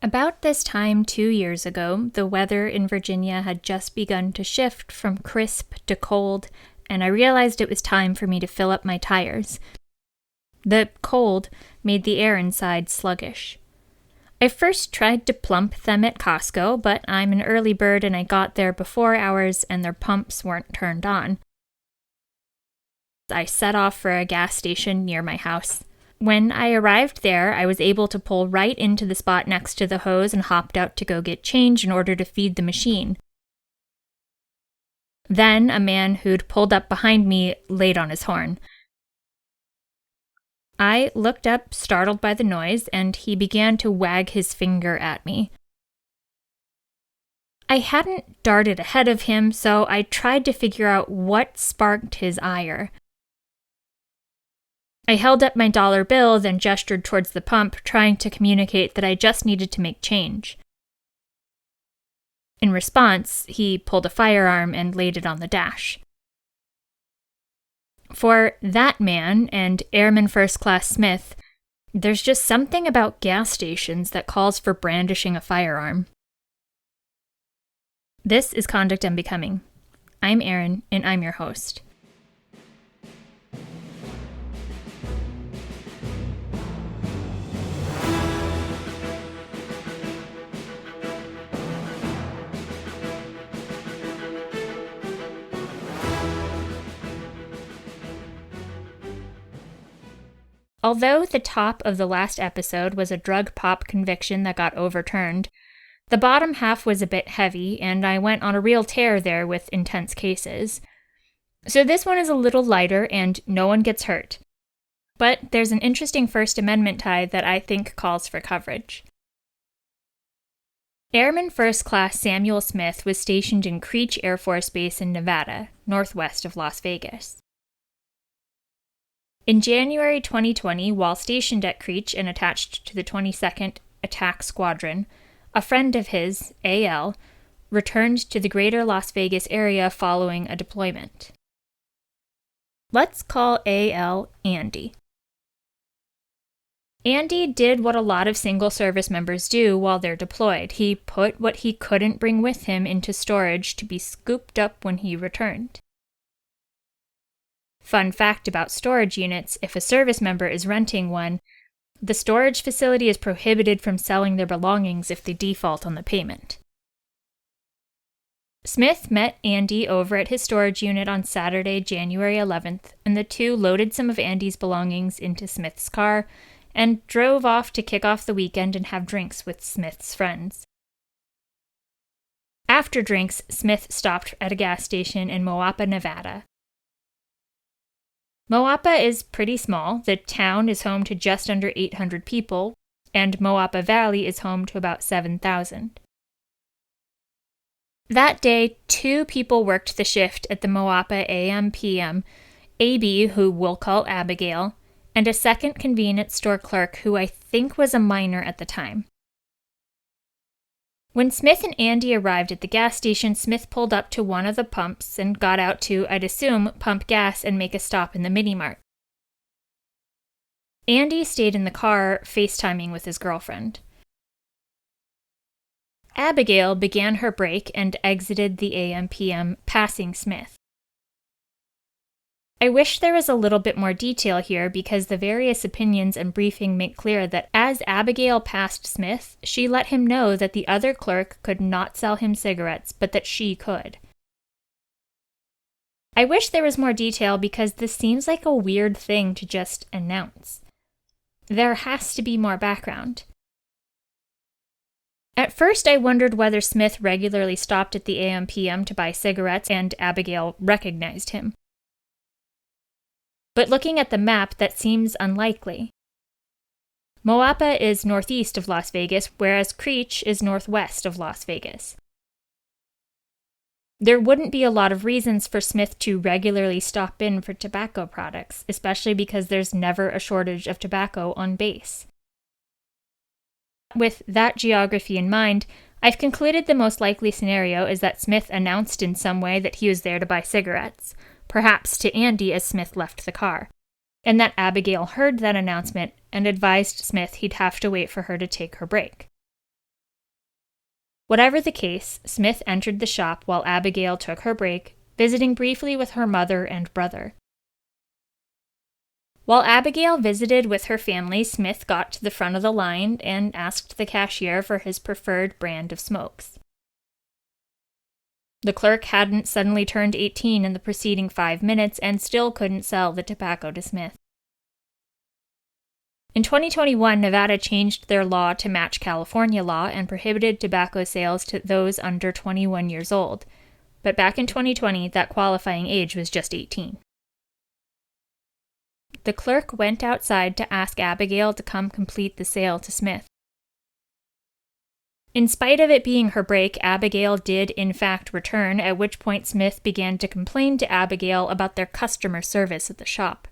About this time 2 years ago, the weather in Virginia had just begun to shift from crisp to cold, and I realized it was time for me to fill up my tires. The cold made the air inside sluggish. I first tried to plump them at Costco, but I'm an early bird and I got there before hours and their pumps weren't turned on. I set off for a gas station near my house. When I arrived there, I was able to pull right into the spot next to the hose and hopped out to go get change in order to feed the machine. Then a man who'd pulled up behind me laid on his horn. I looked up, startled by the noise, and he began to wag his finger at me. I hadn't darted ahead of him, so I tried to figure out what sparked his ire. I held up my dollar bill, then gestured towards the pump, trying to communicate that I just needed to make change. In response, he pulled a firearm and laid it on the dash. For that man and Airman First Class Smith, there's just something about gas stations that calls for brandishing a firearm. This is Conduct Unbecoming. I'm Erin, and I'm your host. Although the top of the last episode was a drug pop conviction that got overturned, the bottom half was a bit heavy, and I went on a real tear there with intense cases. So this one is a little lighter, and no one gets hurt. But there's an interesting First Amendment tie that I think calls for coverage. Airman First Class Samuel Smith was stationed in Creech Air Force Base in Nevada, northwest of Las Vegas. In January 2020, while stationed at Creech and attached to the 22nd Attack Squadron, a friend of his, A.L., returned to the greater Las Vegas area following a deployment. Let's call A.L. Andy. Andy did what a lot of single service members do while they're deployed. He put what he couldn't bring with him into storage to be scooped up when he returned. Fun fact about storage units, if a service member is renting one, the storage facility is prohibited from selling their belongings if they default on the payment. Smith met Andy over at his storage unit on Saturday, January 11th, and the two loaded some of Andy's belongings into Smith's car and drove off to kick off the weekend and have drinks with Smith's friends. After drinks, Smith stopped at a gas station in Moapa, Nevada. Moapa is pretty small. The town is home to just under 800 people, and Moapa Valley is home to about 7,000. That day, 2 people worked the shift at the Moapa AM/PM, AB, who we'll call Abigail, and a second convenience store clerk who I think was a minor at the time. When Smith and Andy arrived at the gas station, Smith pulled up to one of the pumps and got out to, I'd assume, pump gas and make a stop in the mini-mart. Andy stayed in the car, FaceTiming with his girlfriend. Abigail began her break and exited the AM/PM, passing Smith. I wish there was a little bit more detail here because the various opinions and briefing make clear that as Abigail passed Smith, she let him know that the other clerk could not sell him cigarettes, but that she could. I wish there was more detail because this seems like a weird thing to just announce. There has to be more background. At first, I wondered whether Smith regularly stopped at the AM/PM to buy cigarettes and Abigail recognized him. But looking at the map, that seems unlikely. Moapa is northeast of Las Vegas, whereas Creech is northwest of Las Vegas. There wouldn't be a lot of reasons for Smith to regularly stop in for tobacco products, especially because there's never a shortage of tobacco on base. With that geography in mind, I've concluded the most likely scenario is that Smith announced in some way that he was there to buy cigarettes, perhaps to Andy as Smith left the car, and that Abigail heard that announcement and advised Smith he'd have to wait for her to take her break. Whatever the case, Smith entered the shop while Abigail took her break, visiting briefly with her mother and brother. While Abigail visited with her family, Smith got to the front of the line and asked the cashier for his preferred brand of smokes. The clerk hadn't suddenly turned 18 in the preceding 5 minutes and still couldn't sell the tobacco to Smith. In 2021, Nevada changed their law to match California law and prohibited tobacco sales to those under 21 years old. But back in 2020, that qualifying age was just 18. The clerk went outside to ask Abigail to come complete the sale to Smith. In spite of it being her break, Abigail did in fact return, at which point Smith began to complain to Abigail about their customer service at the shop.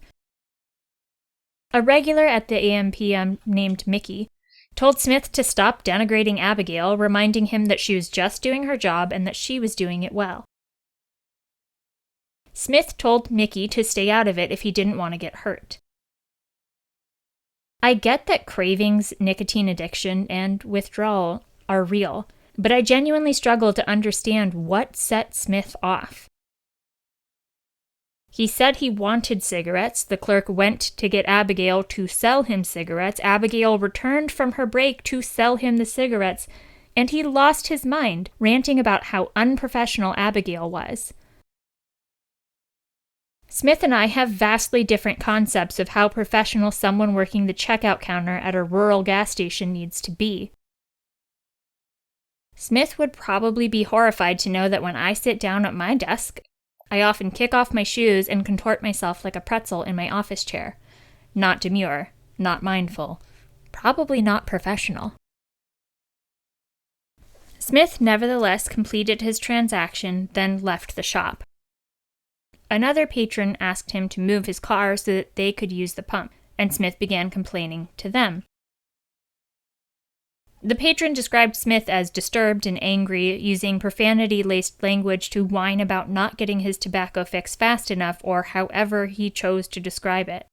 A regular at the AM/PM named Mickey told Smith to stop denigrating Abigail, reminding him that she was just doing her job and that she was doing it well. Smith told Mickey to stay out of it if he didn't want to get hurt. I get that cravings, nicotine addiction, and withdrawal are real, but I genuinely struggle to understand what set Smith off. He said he wanted cigarettes. The clerk went to get Abigail to sell him cigarettes. Abigail returned from her break to sell him the cigarettes, and he lost his mind, ranting about how unprofessional Abigail was. Smith and I have vastly different concepts of how professional someone working the checkout counter at a rural gas station needs to be. Smith would probably be horrified to know that when I sit down at my desk, I often kick off my shoes and contort myself like a pretzel in my office chair. Not demure, not mindful, probably not professional. Smith nevertheless completed his transaction, then left the shop. Another patron asked him to move his car so that they could use the pump, and Smith began complaining to them. The patron described Smith as disturbed and angry, using profanity-laced language to whine about not getting his tobacco fix fast enough, or however he chose to describe it.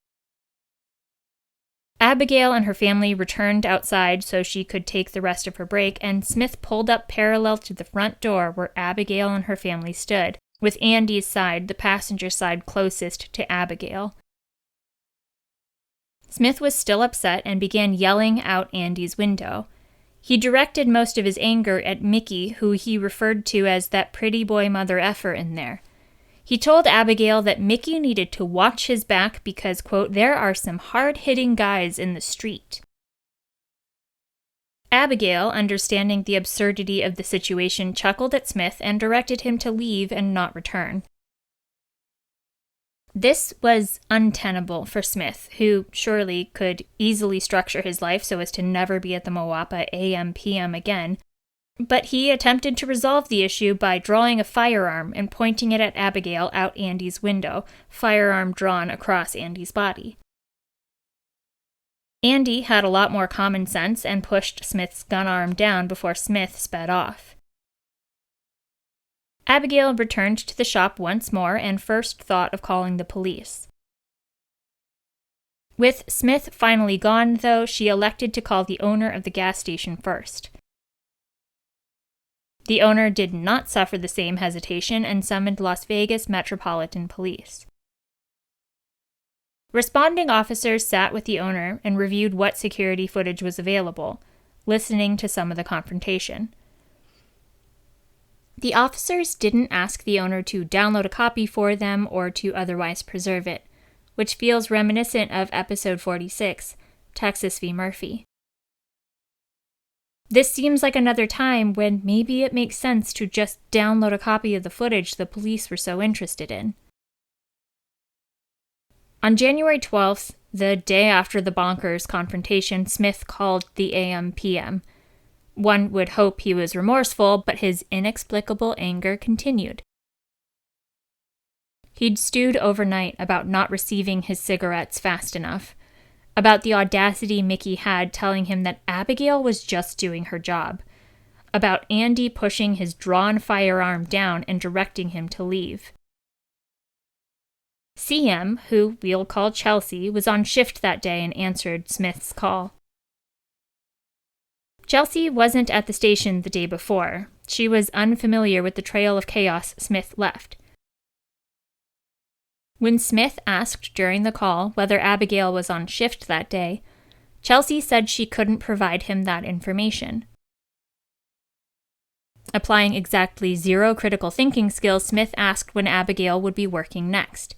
Abigail and her family returned outside so she could take the rest of her break, and Smith pulled up parallel to the front door where Abigail and her family stood, with Andy's side, the passenger side, closest to Abigail. Smith was still upset and began yelling out Andy's window. He directed most of his anger at Mickey, who he referred to as that pretty boy mother effer in there. He told Abigail that Mickey needed to watch his back because, quote, there are some hard-hitting guys in the street. Abigail, understanding the absurdity of the situation, chuckled at Smith and directed him to leave and not return. This was untenable for Smith, who surely could easily structure his life so as to never be at the Moapa AM/PM again, but he attempted to resolve the issue by drawing a firearm and pointing it at Abigail out Andy's window, firearm drawn across Andy's body. Andy had a lot more common sense and pushed Smith's gun arm down before Smith sped off. Abigail returned to the shop once more and first thought of calling the police. With Smith finally gone, though, she elected to call the owner of the gas station first. The owner did not suffer the same hesitation and summoned Las Vegas Metropolitan Police. Responding officers sat with the owner and reviewed what security footage was available, listening to some of the confrontation. The officers didn't ask the owner to download a copy for them or to otherwise preserve it, which feels reminiscent of episode 46, Texas v. Murphy. This seems like another time when maybe it makes sense to just download a copy of the footage the police were so interested in. On January 12th, the day after the bonkers confrontation, Smith called the AM/PM. One would hope he was remorseful, but his inexplicable anger continued. He'd stewed overnight about not receiving his cigarettes fast enough, about the audacity Mickey had telling him that Abigail was just doing her job, about Andy pushing his drawn firearm down and directing him to leave. CM, who we'll call Chelsea, was on shift that day and answered Smith's call. Chelsea wasn't at the station the day before. She was unfamiliar with the trail of chaos Smith left. When Smith asked during the call whether Abigail was on shift that day, Chelsea said she couldn't provide him that information. Applying exactly 0 critical thinking skills, Smith asked when Abigail would be working next.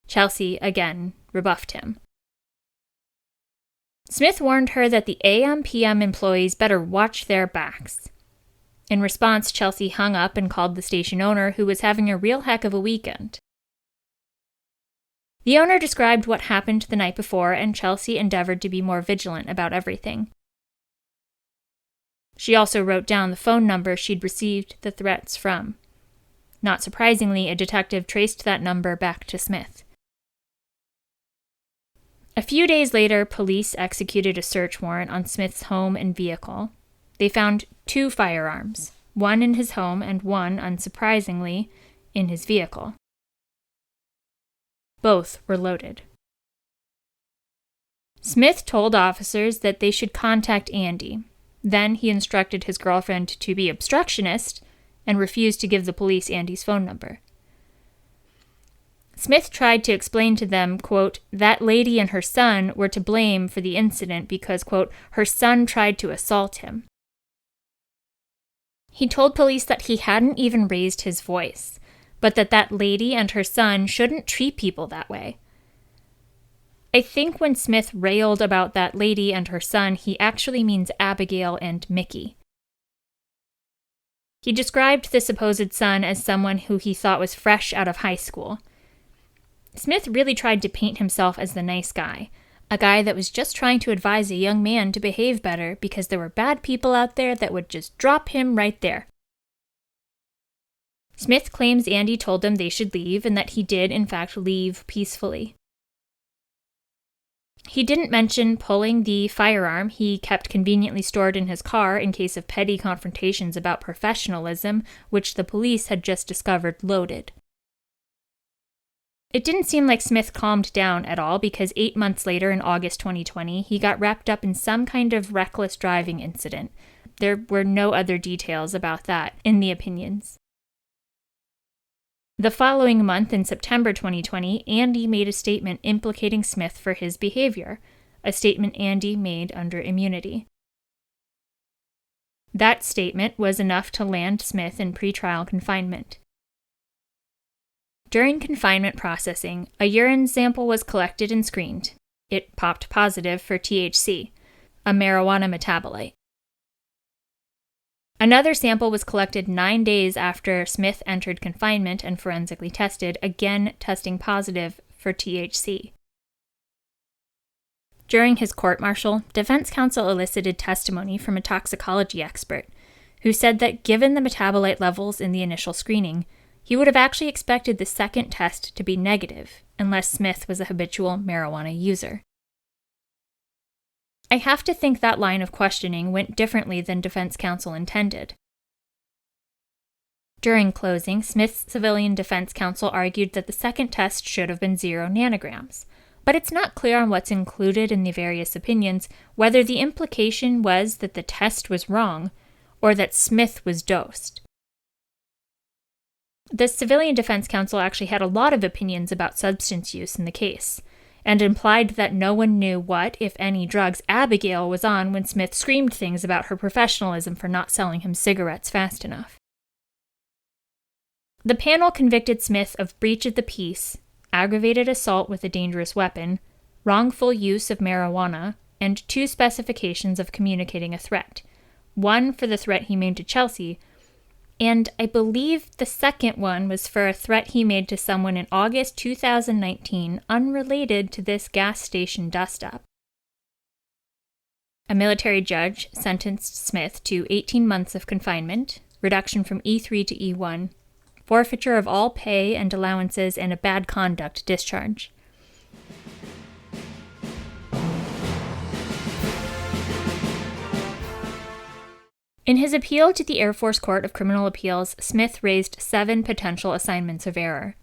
Chelsea, again, rebuffed him. Smith warned her that the AM/PM employees better watch their backs. In response, Chelsea hung up and called the station owner, who was having a real heck of a weekend. The owner described what happened the night before, and Chelsea endeavored to be more vigilant about everything. She also wrote down the phone number she'd received the threats from. Not surprisingly, a detective traced that number back to Smith. A few days later, police executed a search warrant on Smith's home and vehicle. They found 2 firearms, one in his home and one, unsurprisingly, in his vehicle. Both were loaded. Smith told officers that they should contact Andy. Then he instructed his girlfriend to be obstructionist and refused to give the police Andy's phone number. Smith tried to explain to them, quote, that lady and her son were to blame for the incident because, quote, her son tried to assault him. He told police that he hadn't even raised his voice, but that lady and her son shouldn't treat people that way. I think when Smith railed about that lady and her son, he actually means Abigail and Mickey. He described the supposed son as someone who he thought was fresh out of high school. Smith really tried to paint himself as the nice guy, a guy that was just trying to advise a young man to behave better because there were bad people out there that would just drop him right there. Smith claims Andy told them they should leave and that he did, in fact, leave peacefully. He didn't mention pulling the firearm he kept conveniently stored in his car in case of petty confrontations about professionalism, which the police had just discovered loaded. It didn't seem like Smith calmed down at all because 8 months later, in August 2020, he got wrapped up in some kind of reckless driving incident. There were no other details about that in the opinions. The following month, in September 2020, Andy made a statement implicating Smith for his behavior, a statement Andy made under immunity. That statement was enough to land Smith in pretrial confinement. During confinement processing, a urine sample was collected and screened. It popped positive for THC, a marijuana metabolite. Another sample was collected 9 days after Smith entered confinement and forensically tested, again testing positive for THC. During his court-martial, defense counsel elicited testimony from a toxicology expert who said that given the metabolite levels in the initial screening, he would have actually expected the second test to be negative, unless Smith was a habitual marijuana user. I have to think that line of questioning went differently than defense counsel intended. During closing, Smith's civilian defense counsel argued that the second test should have been 0 nanograms, but it's not clear on what's included in the various opinions whether the implication was that the test was wrong or that Smith was dosed. The civilian defense counsel actually had a lot of opinions about substance use in the case, and implied that no one knew what, if any, drugs Abigail was on when Smith screamed things about her professionalism for not selling him cigarettes fast enough. The panel convicted Smith of breach of the peace, aggravated assault with a dangerous weapon, wrongful use of marijuana, and 2 specifications of communicating a threat, one for the threat he made to Chelsea, and I believe the second one was for a threat he made to someone in August 2019, unrelated to this gas station dust-up. A military judge sentenced Smith to 18 months of confinement, reduction from E3 to E1, forfeiture of all pay and allowances, and a bad conduct discharge. In his appeal to the Air Force Court of Criminal Appeals, Smith raised 7 potential assignments of error.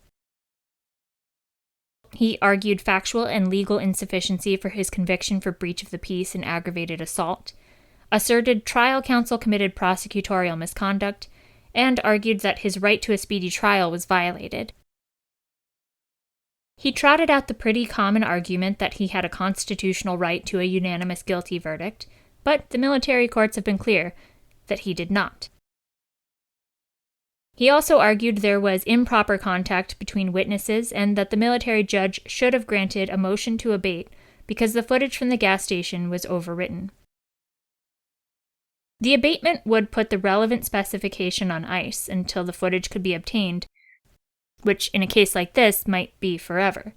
He argued factual and legal insufficiency for his conviction for breach of the peace and aggravated assault, asserted trial counsel committed prosecutorial misconduct, and argued that his right to a speedy trial was violated. He trotted out the pretty common argument that he had a constitutional right to a unanimous guilty verdict, but the military courts have been clear that he did not. He also argued there was improper contact between witnesses and that the military judge should have granted a motion to abate because the footage from the gas station was overwritten. The abatement would put the relevant specification on ice until the footage could be obtained, which in a case like this might be forever.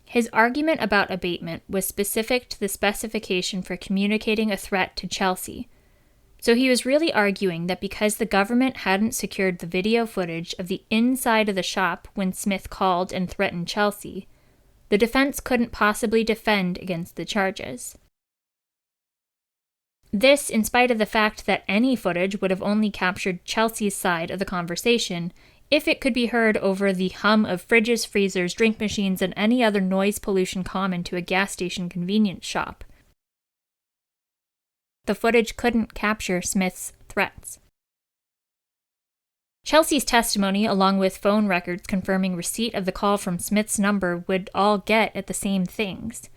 His argument about abatement was specific to the specification for communicating a threat to Chelsea, so he was really arguing that because the government hadn't secured the video footage of the inside of the shop when Smith called and threatened Chelsea, the defense couldn't possibly defend against the charges. This, in spite of the fact that any footage would have only captured Chelsea's side of the conversation if it could be heard over the hum of fridges, freezers, drink machines, and any other noise pollution common to a gas station convenience shop. The footage couldn't capture Smith's threats. Chelsea's testimony, along with phone records confirming receipt of the call from Smith's number, would all get at the same things.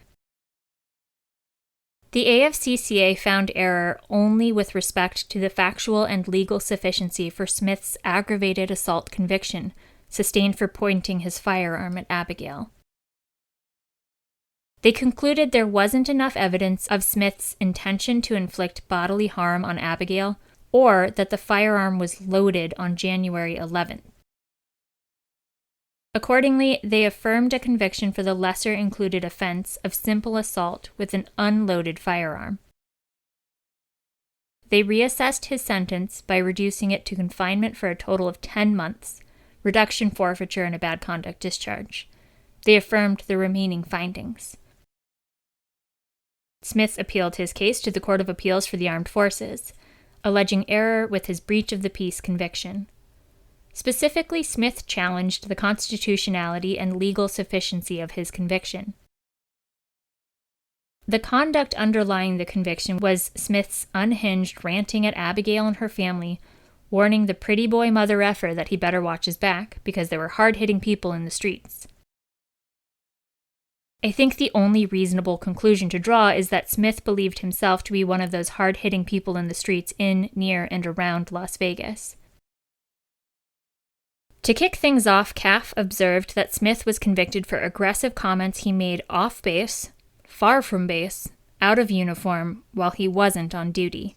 The AFCCA found error only with respect to the factual and legal sufficiency for Smith's aggravated assault conviction, sustained for pointing his firearm at Abigail. They concluded there wasn't enough evidence of Smith's intention to inflict bodily harm on Abigail, or that the firearm was loaded on January 11th. Accordingly, they affirmed a conviction for the lesser-included offense of simple assault with an unloaded firearm. They reassessed his sentence by reducing it to confinement for a total of 10 months, reduction, forfeiture, and a bad conduct discharge. They affirmed the remaining findings. Smith appealed his case to the Court of Appeals for the Armed Forces, alleging error with his breach of the peace conviction. Specifically, Smith challenged the constitutionality and legal sufficiency of his conviction. The conduct underlying the conviction was Smith's unhinged ranting at Abigail and her family, warning the pretty boy mother effer that he better watch his back because there were hard-hitting people in the streets. I think the only reasonable conclusion to draw is that Smith believed himself to be one of those hard-hitting people in the streets in, near, and around Las Vegas. To kick things off, CAF observed that Smith was convicted for aggressive comments he made off base, far from base, out of uniform, while he wasn't on duty.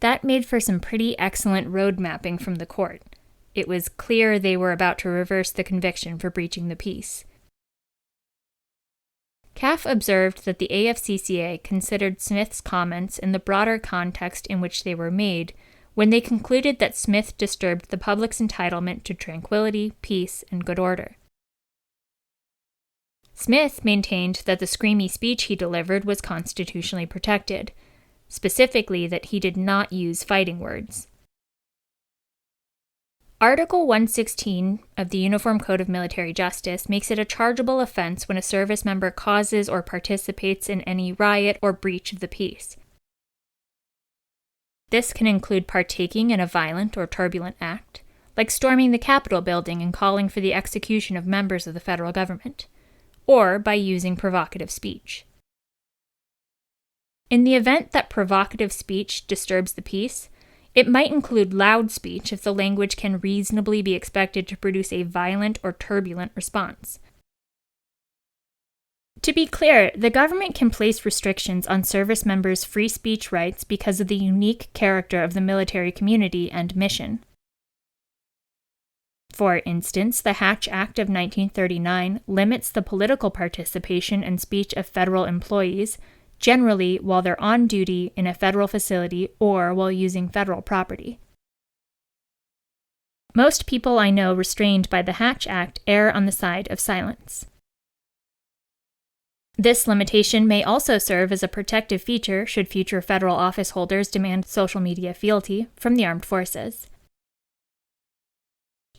That made for some pretty excellent road mapping from the court. It was clear they were about to reverse the conviction for breaching the peace. CAF observed that the AFCCA considered Smith's comments in the broader context in which they were made when they concluded that Smith disturbed the public's entitlement to tranquility, peace, and good order. Smith maintained that the screamy speech he delivered was constitutionally protected, specifically that he did not use fighting words. Article 116 of the Uniform Code of Military Justice makes it a chargeable offense when a service member causes or participates in any riot or breach of the peace. This can include partaking in a violent or turbulent act, like storming the Capitol building and calling for the execution of members of the federal government, or by using provocative speech. In the event that provocative speech disturbs the peace, it might include loud speech if the language can reasonably be expected to produce a violent or turbulent response. To be clear, the government can place restrictions on service members' free speech rights because of the unique character of the military community and mission. For instance, the Hatch Act of 1939 limits the political participation and speech of federal employees, generally while they're on duty in a federal facility or while using federal property. Most people I know restrained by the Hatch Act err on the side of silence. This limitation may also serve as a protective feature should future federal office holders demand social media fealty from the armed forces.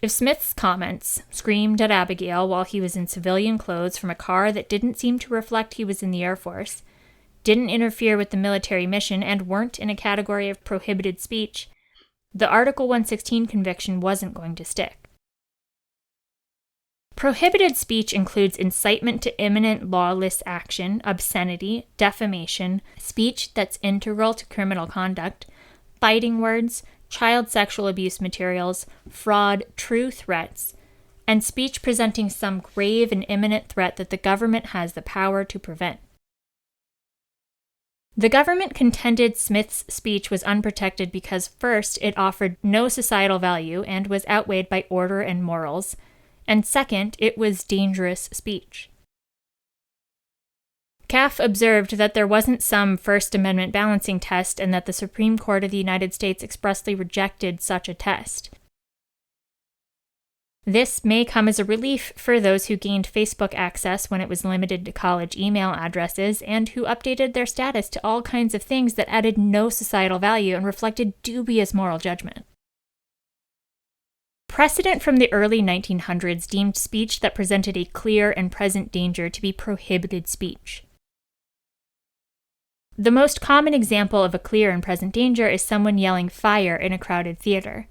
If Smith's comments screamed at Abigail while he was in civilian clothes from a car that didn't seem to reflect he was in the Air Force, didn't interfere with the military mission, and weren't in a category of prohibited speech, the Article 116 conviction wasn't going to stick. Prohibited speech includes incitement to imminent lawless action, obscenity, defamation, speech that's integral to criminal conduct, fighting words, child sexual abuse materials, fraud, true threats, and speech presenting some grave and imminent threat that the government has the power to prevent. The government contended Smith's speech was unprotected because, first, it offered no societal value and was outweighed by order and morals, and second, it was dangerous speech. CAF observed that there wasn't some First Amendment balancing test and that the Supreme Court of the United States expressly rejected such a test. This may come as a relief for those who gained Facebook access when it was limited to college email addresses and who updated their status to all kinds of things that added no societal value and reflected dubious moral judgment. Precedent from the early 1900s deemed speech that presented a clear and present danger to be prohibited speech. The most common example of a clear and present danger is someone yelling fire in a crowded theater.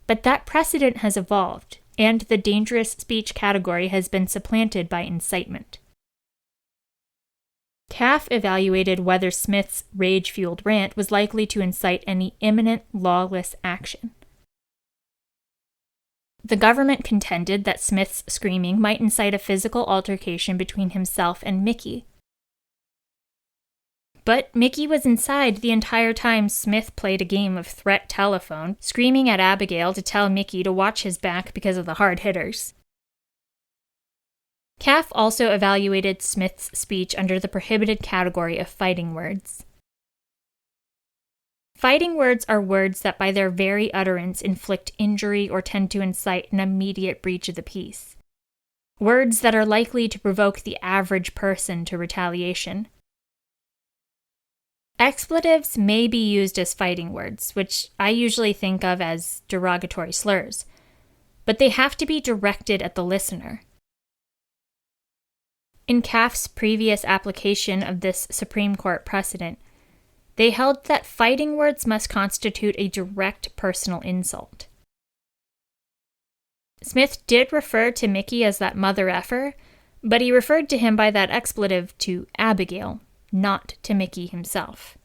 But that precedent has evolved, and the dangerous speech category has been supplanted by incitement. CAF evaluated whether Smith's rage-fueled rant was likely to incite any imminent lawless action. The government contended that Smith's screaming might incite a physical altercation between himself and Mickey. But Mickey was inside the entire time Smith played a game of threat telephone, screaming at Abigail to tell Mickey to watch his back because of the hard hitters. CAF also evaluated Smith's speech under the prohibited category of fighting words. Fighting words are words that by their very utterance inflict injury or tend to incite an immediate breach of the peace. Words that are likely to provoke the average person to retaliation. Expletives may be used as fighting words, which I usually think of as derogatory slurs, but they have to be directed at the listener. In CAF's previous application of this Supreme Court precedent, they held that fighting words must constitute a direct personal insult. Smith did refer to Mickey as that mother effer, but he referred to him by that expletive to Abigail, not to Mickey himself.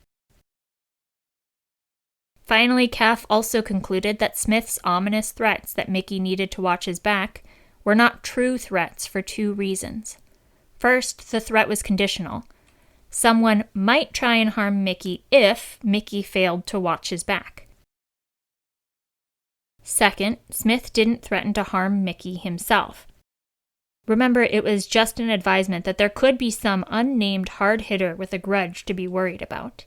Finally, CAF also concluded that Smith's ominous threats that Mickey needed to watch his back were not true threats for two reasons. First, the threat was conditional. Someone might try and harm Mickey if Mickey failed to watch his back. Second, Smith didn't threaten to harm Mickey himself. Remember, it was just an advisement that there could be some unnamed hard hitter with a grudge to be worried about.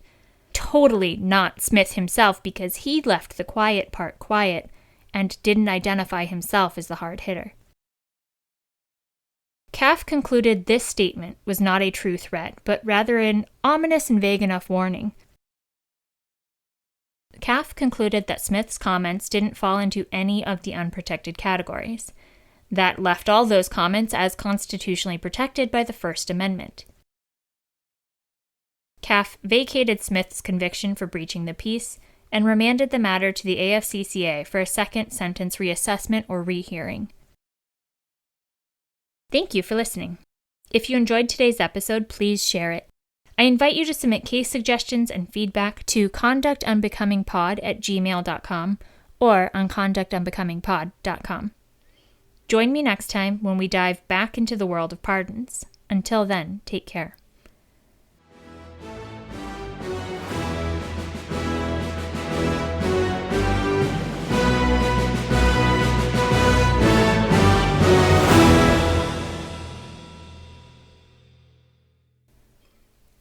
Totally not Smith himself, because he left the quiet part quiet and didn't identify himself as the hard hitter. CAF concluded this statement was not a true threat, but rather an ominous and vague enough warning. CAF concluded that Smith's comments didn't fall into any of the unprotected categories. That left all those comments as constitutionally protected by the First Amendment. CAF vacated Smith's conviction for breaching the peace and remanded the matter to the AFCCA for a second sentence reassessment or rehearing. Thank you for listening. If you enjoyed today's episode, please share it. I invite you to submit case suggestions and feedback to conductunbecomingpod@gmail.com or on conductunbecomingpod.com. Join me next time when we dive back into the world of pardons. Until then, take care.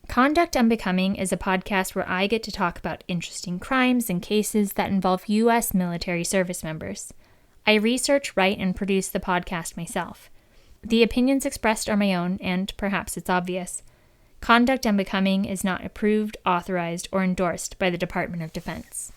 Conduct Unbecoming is a podcast where I get to talk about interesting crimes and cases that involve U.S. military service members. I research, write, and produce the podcast myself. The opinions expressed are my own, and perhaps it's obvious. Conduct Unbecoming is not approved, authorized, or endorsed by the Department of Defense.